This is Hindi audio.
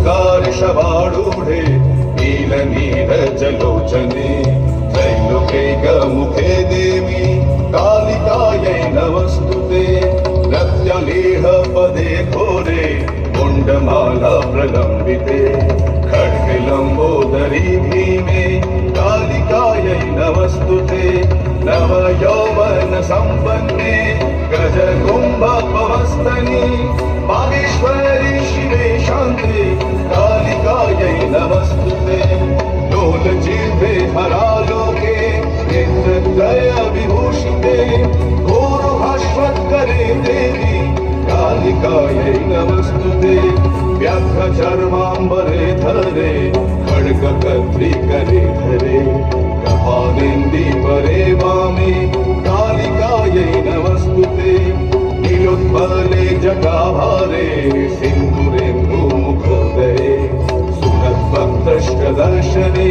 शबारूढे नीलनीरजलोचने त्रैलोक्यैकमुखे देवी कालिकायै नमस्तुते नृत्यलेहपदे घोरे मुण्डमाला प्रलम्बिते खड्गलम्बोदरी भीमे कालिकायै नमस्तुते नवयौवन सम्पन्ने गजकुम्भपवस्तनि मागेश्वरी शिवे शान्ते कालिकायै नमस्तुते लोलजिह्वे धरालोके नेत्रत्रय विभूषिते घोरभास्वत्करे देवी कालिकायै नमस्तुते व्याघ्रचर्माम्बरे धरे खड्गकर्त्रिकरे धरे कपालेन्दीवरे वामे कालिकायै नमस्तुते नीलोत्पले जटाभारे सिन्दूरेन्दुमुखोदये सुखद्भक्तष्टदर्शने